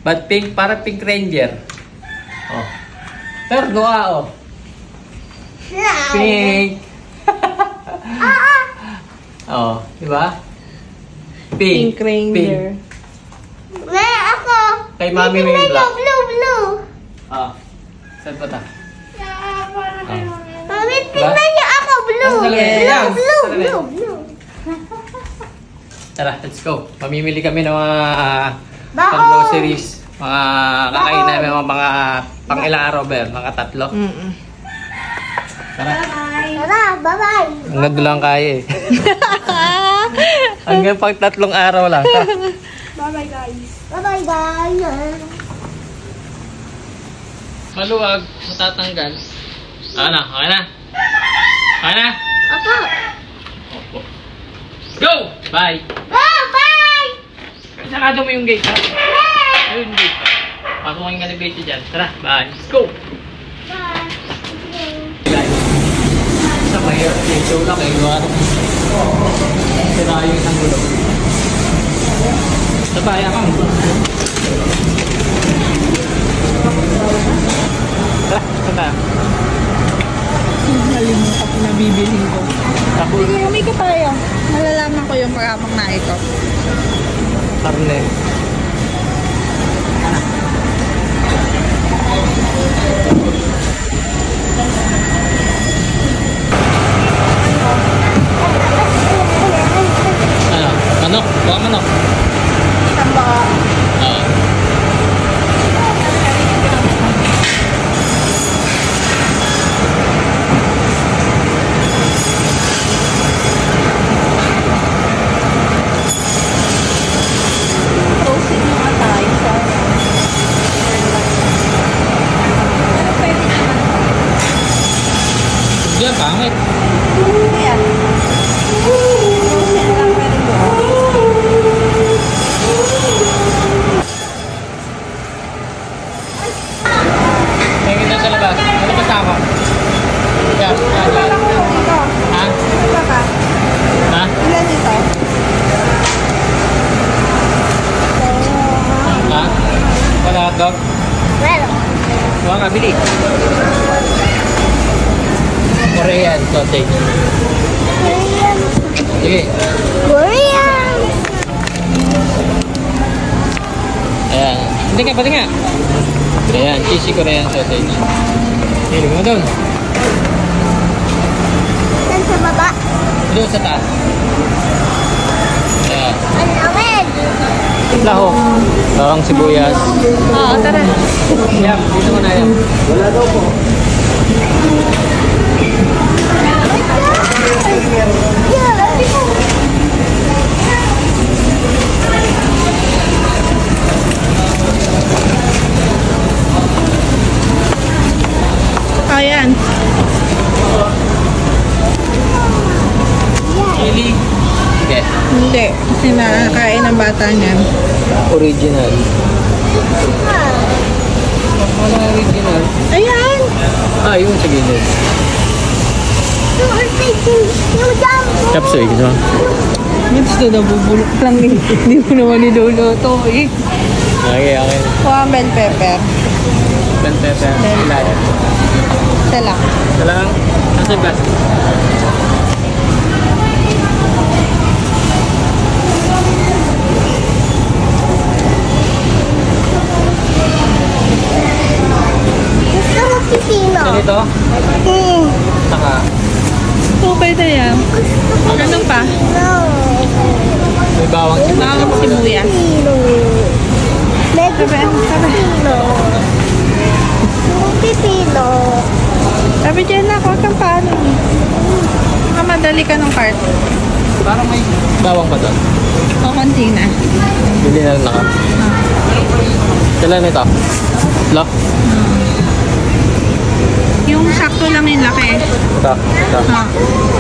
Ba't pink? Para Pink Ranger. Oh. Terno oh. Pink. Oh, di ba? Pink Ranger. Ako. Kay mami mo yung black. Blue. Ah. Saan pa ta? Mami, tingnan niyo ako. Blue. Yes. Blue. Tara, let's go. Mamimili kami ng mga Bao. groceries. Mga kakainin namin mga pang ilang araw ba yun? Mga 3. Tara. Tara, bye-bye. Hanggang doon lang kaya eh. Hanggang pang 3 araw lang. Bye-bye, guys. Bye-bye, guys. Maluwag, matatanggal. Ano? Okay na? Okay na? Ako. Opo. Go! Bye! Bye! Sarado mo yung gate ha? Ayun, gate. Pasukin ka ng gate dyan. Tara, bye. Let's go! Bye. Guys, sa mahirap yung show lang eh. Sira yung isang gulo. Sabaya ka mo. Tara, tara. Nalimutan ko na bibilhin ko. Tapos, Sige, may ka tayo. Malalaman ko yung paramang na ito. karne. Ano? Manok? Buka manok? Tamba. Oo. Frozen mga tayo sa ano pwede naman? Diyan, pangit. Ayan. Frozen lang pwede mo. May kita sa labas. Ano kasama? Yan. Ilan lang ito dito? Ha? Ano ba ka? Ha? Ilan ito? Ha? Wala hotdog? Well, Huwag ka, bili. Korean sausage. Korean. Sige. Korean. Ayan. Hindi nga, pati nga. Ayan, cheesy Korean sausage. Hilig mo doon. Saan sa baba? Doon sa taas. Ayan. Ang lawin. Laho. Bawang sibuyas. Oo, tara. Yan, dito mo na yan. Wala daw po. Ayan. Chili. Hindi. Hindi. Kasi nakakain ng bata niyan. Original. Wala original. Ayan. Ah, yun sa gilid. You are taking you down. Chapsoy, gusto mo? Gusto na bubulok lang eh. Hindi mo naman niluluto eh. Okay, okay. Kuha bell pepper. Bell pepper. Ilayan. Isa lang. Ito lang. Nasa yung plastic. Gusto mo pipino? Ganito. Saka. Okay na yan. Ano pa? No. May bawang sibuyas. Bawang sibuyas. Pipino. Medyo Sabi. pipino. Pipino. Sabi dyan na, huwag kang paano. Madali ka ng cart. Parang may bawang pa doon. O, konti na. Bili na lang ako. Kailan ito? Lo? Yung sakto lang yung laki. Ito. Ito. Ha.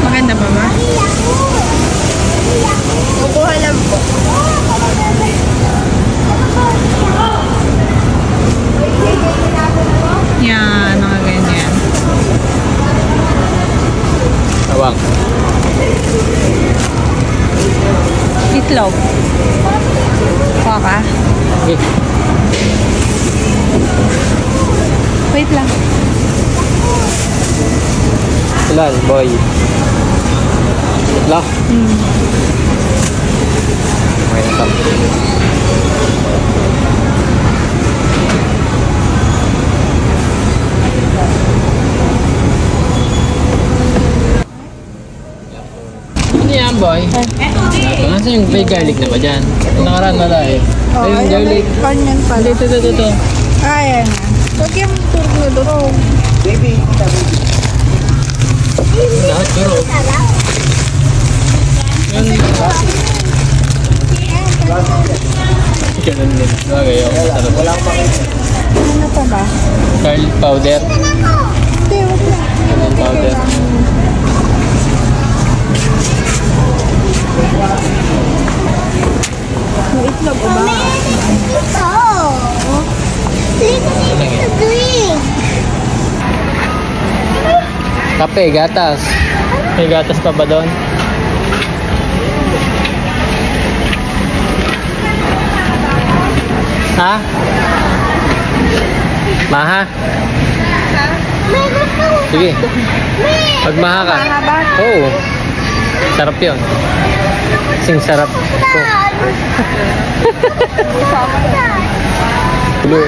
Maganda ba ba? Kukuha lang po. Yan, mga ganyan. Bawang. Itlog. Kuha ka. Okay. Wait lang. Ilan, boy? Lah. Okay na kami. Ano yan, boy? Nasaan yung may garlic na ba dyan? Yung nakaraan wala eh. Oh, Ay, yung ayan, garlic. kanyan pala. Ito. Ayan na. Huwag yung turno. Lahat pero. Ganun din. Bagay ako. Ano pa ba? Garlic powder. Hindi, huwag lang. Garlic powder. May itlog o ba? Kape, gatas. May gatas pa ba doon? Ha? Maha? Sige. Magmaha ka. Oo. Sarap yun. Sing sarap. Blue.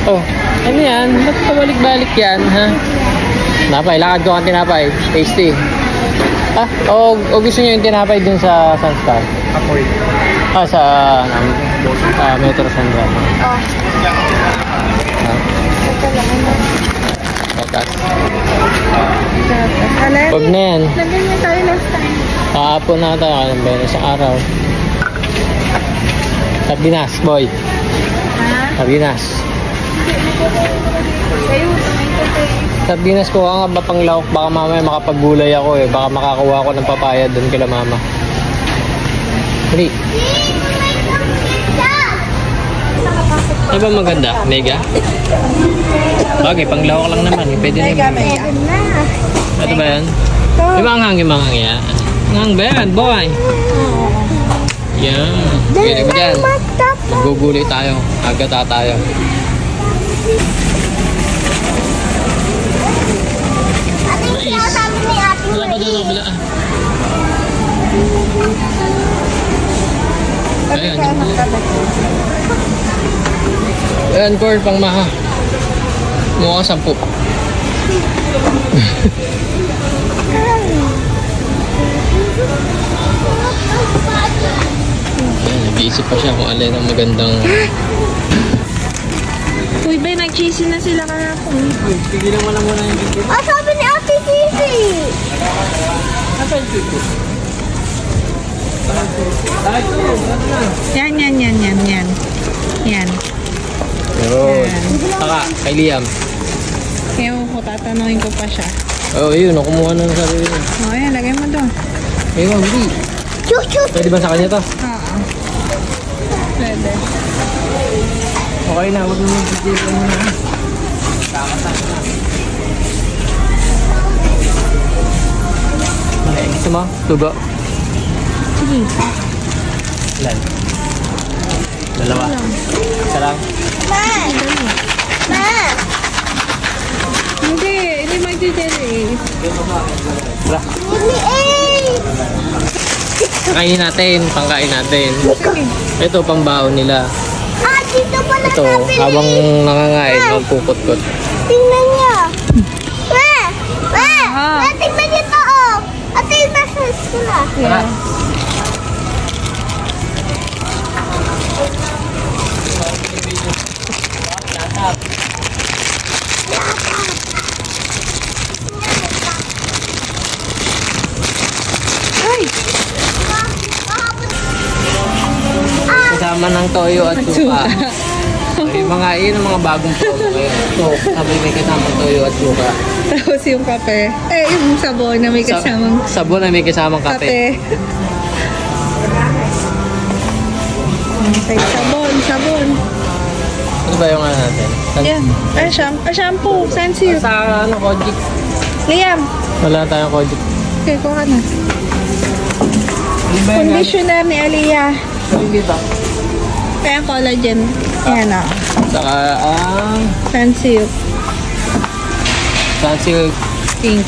Oh, ano yan? Ba't pabalik-balik yan, ha? Tinapay, lakad ko ang tinapay. Tasty. Ah, o gusto nyo yung tinapay dun sa Sunstar? Apoy. Ah, sa Metro Sandra. Oh, Ha? ito lang. Gatas. Alin? Huwag na yan. Lagyan niya tayo last time. Kahapon na tayo, anong ba yun? Isang araw. Sardinas, boy. Ha? Sardinas. Ayun, Sardinas ko nga ba pang lawak? Baka mamaya makapagulay ako eh. Baka makakuha ako ng papaya doon kila mama. Hindi. Ano ba maganda? Mega? Bagay, pang lawak lang naman. Pwede na Mega, yun. mega. Ano ba yan? Ito. Yung manghang yan. Manghang ba yan, boy? Yan. Pwede mo dyan. Magugulay tayo. Agata tayo. Wala pa doon kabila. Ayan, yung buo. Ayan, corn, pang maha. Mukha 10. Ayan, nag-iisip pa siya kung alin ang magandang... Uy, ba, nag-cheesy na sila kahapon. Pigilan mo lang muna yung video. Ah, sabi ni Ate Cici. Apa yung video? Yan. Yan. Yun. Saka, kay Liam. Kaya ko tatanungin ko pa siya. Oh, yun. Kumuha na ng sarili niya. O, yan, lagay mo doon. Ewan, hindi. Chuchu. Pwede ba sa kanya to? Oo. Pwede. Okay na, huwag mo mag-video mo na. Okay, gusto mo? Tugo? Sige. Ilan? Dalawa? Isa lang? Ma. Ma. Hindi magdi-deli. Tara. Mimi, eh. Kain natin, pangkain natin. Sige. Ito, pangbaon nila. Ah, dito pala Ito, nabili. habang nangangain, magkukot-kot. Tingnan niya. Ma. Ma. Ah. Ma, tingnan niyo to, oh. Ate, yung message ko na. Tara. Ay! Kasama ng toyo at suka. Ay, yun ang mga bagong promo ngayon. So, sabi may kasamang toyo at suka. Tapos yung kape. Eh, yung sabon na may kasamang Sabon na may kasamang kape. kape. Okay, sabon. Ano ba yung ano natin? Yan. Ay, shampoo. Sensitive. Sa ano, Kojic. Liam. Wala tayong Kojic. Okay, kuha na. Ano ba yung Conditioner ni Aliyah. dito. Kaya collagen. Yan o. Saka ang Sunsilk. Sunsilk. Pink.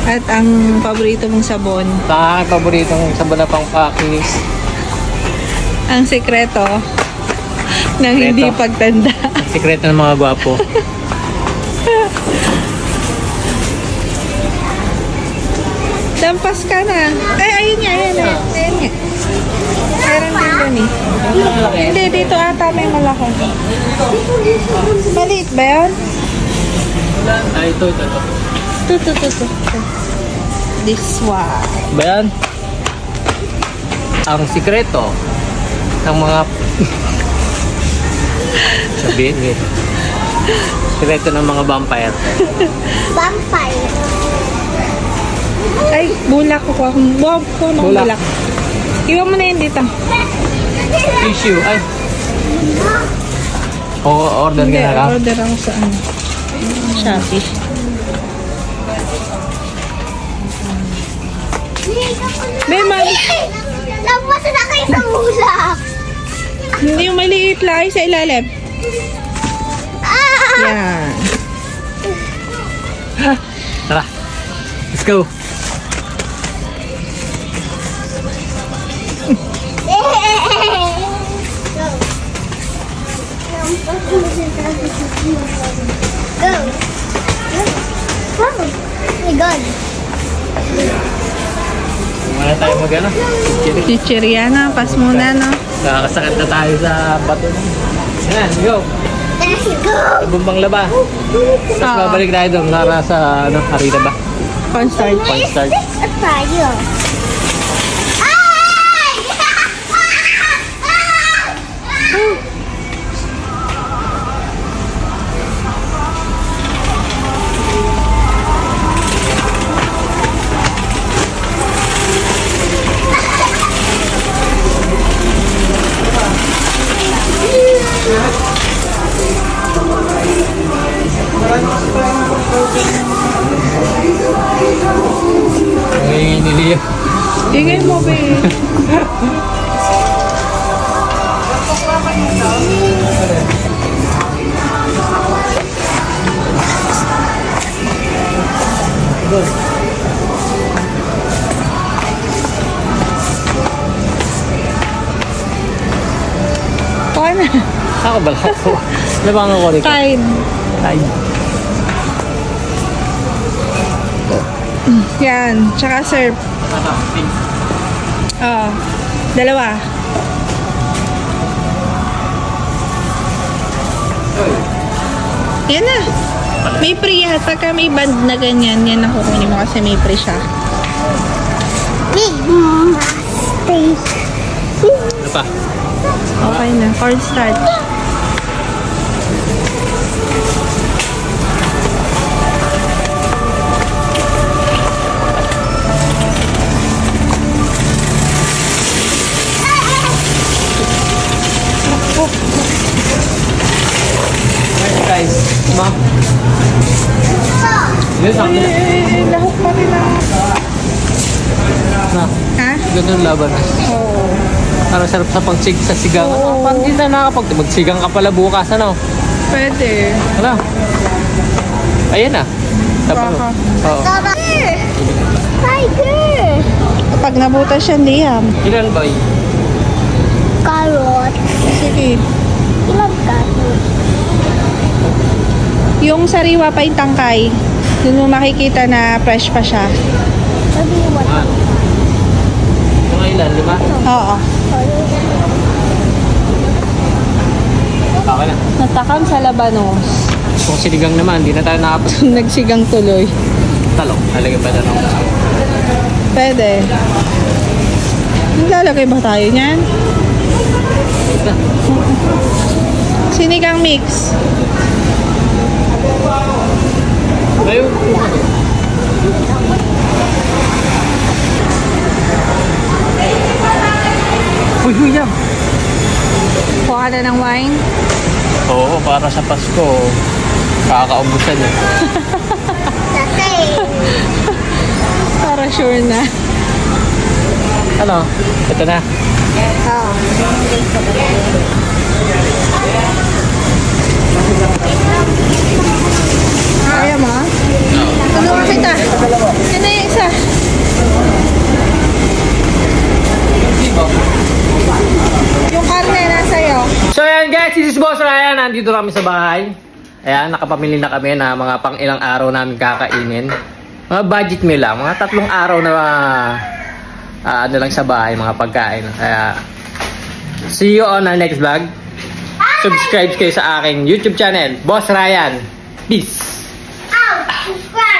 At ang paborito mong sabon. Sa aking paboritong sabon na pang pakinis. Ang sekreto ng hindi pagtanda. Sikreto ng mga gwapo. Lampas ka na. Ay, ayun nga, ayun nga. Ayun nga. Meron din doon eh. Hindi, dito ata may malaki. Maliit ba yun? Ay, ito. Ito. This one. Ba yan? Ang sikreto ng mga sabihin eh. Sikreto ng mga vampire. Vampire. Ay, bulak ko. Buwag ko ng Bulak. bulak. Iwan mo na yun dito. Tissue. Ay. O, order Hindi, ka na lang. order ako sa ano. Shopee. May Lampas na kayo sa ulap. Hindi yung maliit lang ay sa ilalim. Ah! Yan. Tara. Let's go. Go. Oh my God. Muna tayo mag-ano. Chichiriana, pas muna, no? Nakakasakit na tayo sa bato. Yan, go. Let's go. Sa bumbang laba. Tapos Oo. babalik tayo doon. Nara sa harina ba? Cornstarch. Cornstarch. A fire. Ay! Ngayon niliyo. Ingay mo, babe. Kuha na. Ako ba lahat ko? Labang ako rin. Kain. Ay. Yan. Tsaka serve. Oo. Dalawa. Yan na. May free yan. Pagka may band na ganyan, yan ang kukunin mo kasi may free siya. Big mistake. Ano pa? Okay na. Cornstarch. Guys, ma. Yun sa akin. Lahok pa rin ako. Na, Ha? ganun laban. Oo. Parang sarap sa pagsig sa sigang. Oo. Parang hindi na nakakapag... Magsigang ka pala bukas, ano? Pwede. Ano? Ayan na. Tapos, Baka. oo. Tiger. Kapag nabutas siya, Liam. Ilan ba yun? Carrot. Sige. Ilan carrot? Yung sariwa pa yung tangkay, dun mo makikita na fresh pa siya. Sabi mo what? Ah. Mga ilan, lima? Oo. Okay na. Natakam sa labanos. Kung sinigang naman, hindi na tayo nakapos. Nagsigang tuloy. Talong. Halagyan pa na ng Pwede. Lalagay ba tayo niyan? Sinigang mix. Ngayon, uy, huy, yan. Kuha na ng wine. Oo, para sa Pasko. Kakaubusan eh. Tatay. Para sure na. Ano? Ito na. Oo. Kaya mo? Tulungan kita. Yan na yung isa. Yung karne nasa iyo. So ayan guys, this is Boss Ryan. Nandito kami sa bahay. Ayan, nakapamili na kami na mga pang ilang araw namin kakainin. Mga budget meal lang. Mga 3 araw na ano lang sa bahay, mga pagkain. Kaya, see you on our next vlog. Subscribe kayo sa aking YouTube channel, Boss Ryan. Peace! Subscribe!